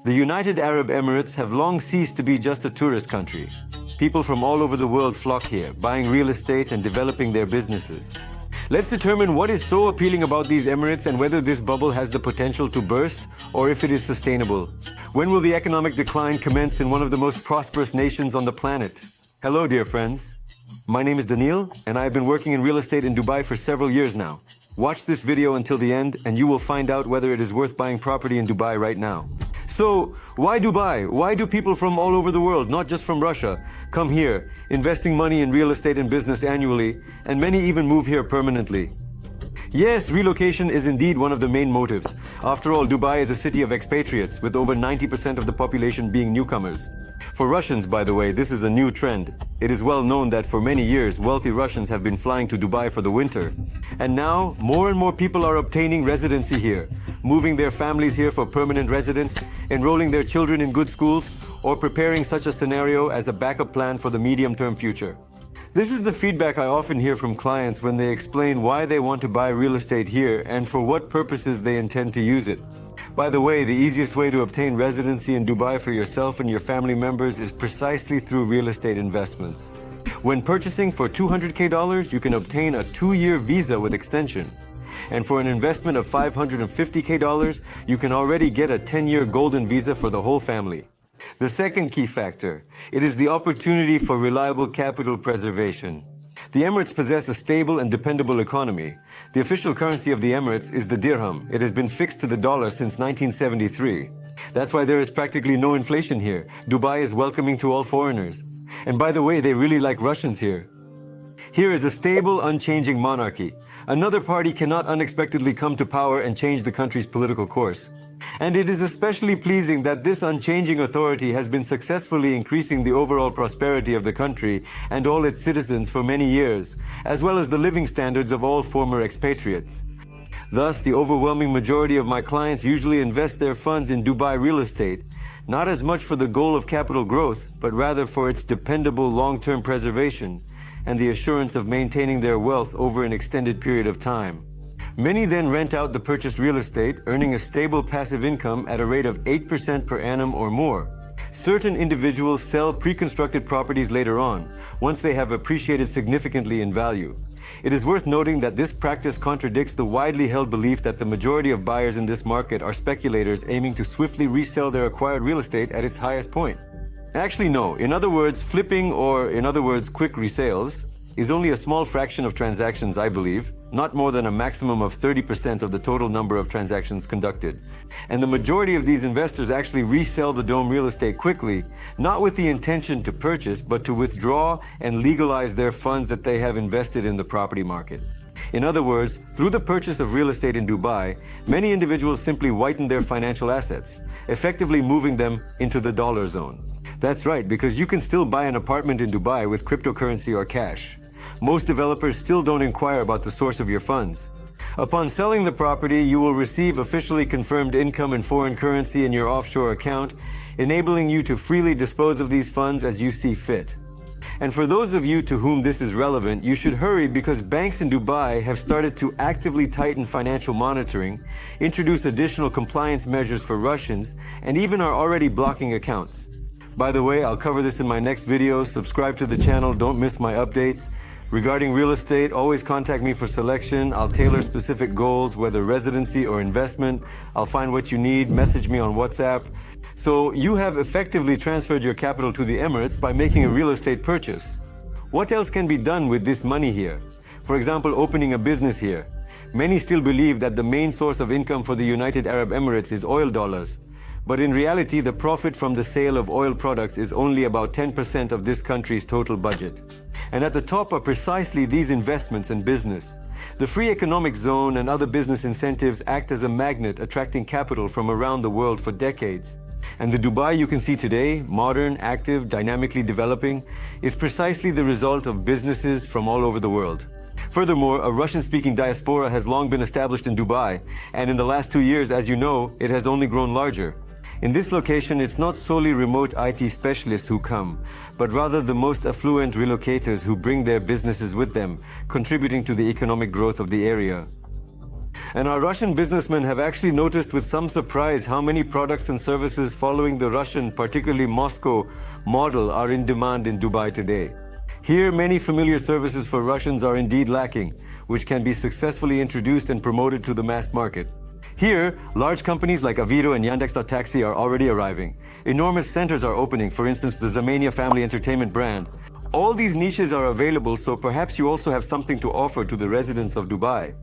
The United Arab Emirates have long ceased to be just a tourist country. People from all over the world flock here, buying real estate and developing their businesses. Let's determine what is so appealing about these Emirates and whether this bubble has the potential to burst or if it is sustainable. When will the economic decline commence in one of the most prosperous nations on the planet? Hello, dear friends. My name is Daniil, and I have been working in real estate in Dubai for several years now. Watch this video until the end, and you will find out whether it is worth buying property in Dubai right now. So, why Dubai? Why do people from all over the world, not just from Russia, come here, investing money in real estate and business annually, and many even move here permanently? Yes, relocation is indeed one of the main motives. After all, Dubai is a city of expatriates, with over 90% of the population being newcomers. For Russians, by the way, this is a new trend. It is well known that for many years, wealthy Russians have been flying to Dubai for the winter. And now, more and more people are obtaining residency here, moving their families here for permanent residence, enrolling their children in good schools, or preparing such a scenario as a backup plan for the medium-term future. This is the feedback I often hear from clients when they explain why they want to buy real estate here and for what purposes they intend to use it. By the way, the easiest way to obtain residency in Dubai for yourself and your family members is precisely through real estate investments. When purchasing for $200K, you can obtain a 2-year visa with extension. And for an investment of $550K, you can already get a 10-year golden visa for the whole family. The second key factor, it is the opportunity for reliable capital preservation. The Emirates possess a stable and dependable economy. The official currency of the Emirates is the dirham. It has been fixed to the dollar since 1973. That's why there is practically no inflation here. Dubai is welcoming to all foreigners. And by the way, they really like Russians here. Here is a stable, unchanging monarchy. Another party cannot unexpectedly come to power and change the country's political course. And it is especially pleasing that this unchanging authority has been successfully increasing the overall prosperity of the country and all its citizens for many years, as well as the living standards of all former expatriates. Thus, the overwhelming majority of my clients usually invest their funds in Dubai real estate, not as much for the goal of capital growth, but rather for its dependable long-term preservation and the assurance of maintaining their wealth over an extended period of time. Many then rent out the purchased real estate, earning a stable passive income at a rate of 8% per annum or more. Certain individuals sell pre-constructed properties later on, once they have appreciated significantly in value. It is worth noting that this practice contradicts the widely held belief that the majority of buyers in this market are speculators aiming to swiftly resell their acquired real estate at its highest point. Actually, no. In other words, flipping, or in other words, quick resales, is only a small fraction of transactions, I believe, not more than a maximum of 30% of the total number of transactions conducted. And the majority of these investors actually resell the dome real estate quickly, not with the intention to purchase, but to withdraw and legalize their funds that they have invested in the property market. In other words, through the purchase of real estate in Dubai, many individuals simply whiten their financial assets, effectively moving them into the dollar zone. That's right, because you can still buy an apartment in Dubai with cryptocurrency or cash. Most developers still don't inquire about the source of your funds. Upon selling the property, you will receive officially confirmed income in foreign currency in your offshore account, enabling you to freely dispose of these funds as you see fit. And for those of you to whom this is relevant, you should hurry because banks in Dubai have started to actively tighten financial monitoring, introduce additional compliance measures for Russians, and even are already blocking accounts. By the way, I'll cover this in my next video. Subscribe to the channel, don't miss my updates. Regarding real estate, always contact me for selection. I'll tailor specific goals, whether residency or investment. I'll find what you need, message me on WhatsApp. So you have effectively transferred your capital to the Emirates by making a real estate purchase. What else can be done with this money here? For example, opening a business here. Many still believe that the main source of income for the United Arab Emirates is oil dollars. But in reality, the profit from the sale of oil products is only about 10% of this country's total budget. And at the top are precisely these investments and business. The free economic zone and other business incentives act as a magnet attracting capital from around the world for decades. And the Dubai you can see today, modern, active, dynamically developing, is precisely the result of businesses from all over the world. Furthermore, a Russian-speaking diaspora has long been established in Dubai, and in the last 2 years, as you know, it has only grown larger. In this location, it's not solely remote IT specialists who come, but rather the most affluent relocators who bring their businesses with them, contributing to the economic growth of the area. And our Russian businessmen have actually noticed with some surprise how many products and services following the Russian, particularly Moscow, model are in demand in Dubai today. Here, many familiar services for Russians are indeed lacking, which can be successfully introduced and promoted to the mass market. Here, large companies like Avito and Yandex.Taxi are already arriving. Enormous centers are opening, for instance, the Zamania family entertainment brand. All these niches are available, so perhaps you also have something to offer to the residents of Dubai.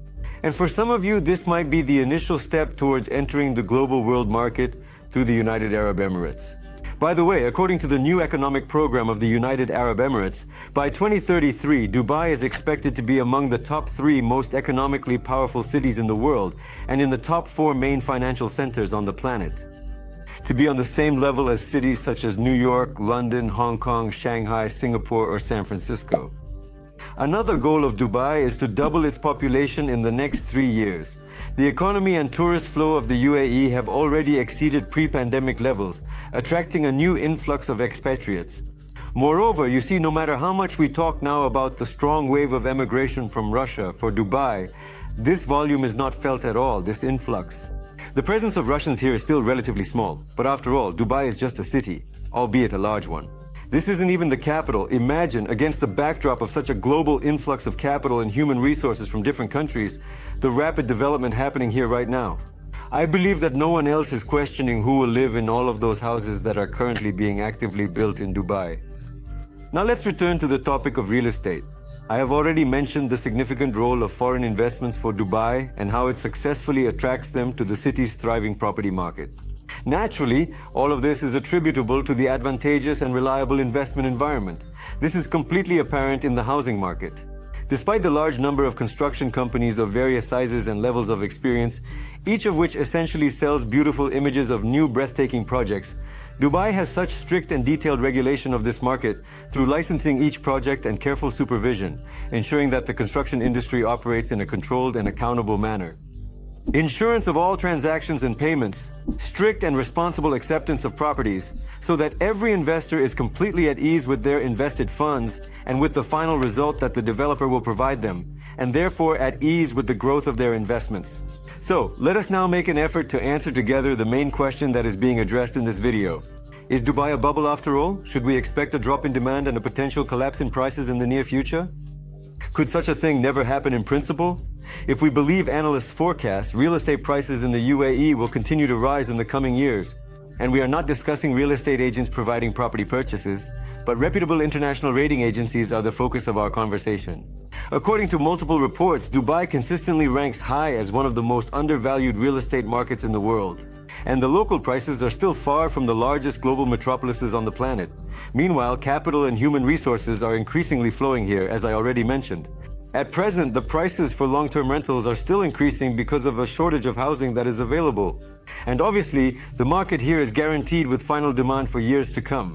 And for some of you, this might be the initial step towards entering the global world market through the United Arab Emirates. By the way, according to the new economic program of the United Arab Emirates, by 2033, Dubai is expected to be among the top 3 most economically powerful cities in the world and in the top 4 main financial centers on the planet. To be on the same level as cities such as New York, London, Hong Kong, Shanghai, Singapore, or San Francisco. Another goal of Dubai is to double its population in the next 3 years. The economy and tourist flow of the UAE have already exceeded pre-pandemic levels, attracting a new influx of expatriates. Moreover, you see, no matter how much we talk now about the strong wave of emigration from Russia for Dubai, this volume is not felt at all, this influx. The presence of Russians here is still relatively small, but after all, Dubai is just a city, albeit a large one. This isn't even the capital. Imagine, against the backdrop of such a global influx of capital and human resources from different countries, the rapid development happening here right now. I believe that no one else is questioning who will live in all of those houses that are currently being actively built in Dubai. Now let's return to the topic of real estate. I have already mentioned the significant role of foreign investments for Dubai and how it successfully attracts them to the city's thriving property market. Naturally, all of this is attributable to the advantageous and reliable investment environment. This is completely apparent in the housing market. Despite the large number of construction companies of various sizes and levels of experience, each of which essentially sells beautiful images of new breathtaking projects, Dubai has such strict and detailed regulation of this market through licensing each project and careful supervision, ensuring that the construction industry operates in a controlled and accountable manner. Insurance of all transactions and payments, strict and responsible acceptance of properties, so that every investor is completely at ease with their invested funds and with the final result that the developer will provide them, and therefore at ease with the growth of their investments. So, let us now make an effort to answer together the main question that is being addressed in this video. Is Dubai a bubble after all? Should we expect a drop in demand and a potential collapse in prices in the near future? Could such a thing never happen in principle? If we believe analysts' forecasts, real estate prices in the UAE will continue to rise in the coming years. And we are not discussing real estate agents providing property purchases, but reputable international rating agencies are the focus of our conversation. According to multiple reports, Dubai consistently ranks high as one of the most undervalued real estate markets in the world. And the local prices are still far from the largest global metropolises on the planet. Meanwhile, capital and human resources are increasingly flowing here, as I already mentioned. At present, the prices for long-term rentals are still increasing because of a shortage of housing that is available. And obviously, the market here is guaranteed with final demand for years to come.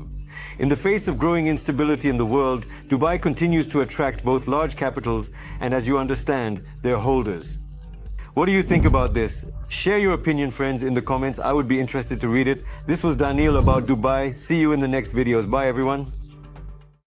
In the face of growing instability in the world, Dubai continues to attract both large capitals and, as you understand, their holders. What do you think about this? Share your opinion, friends, in the comments. I would be interested to read it. This was Daniel about Dubai. See you in the next videos. Bye, everyone.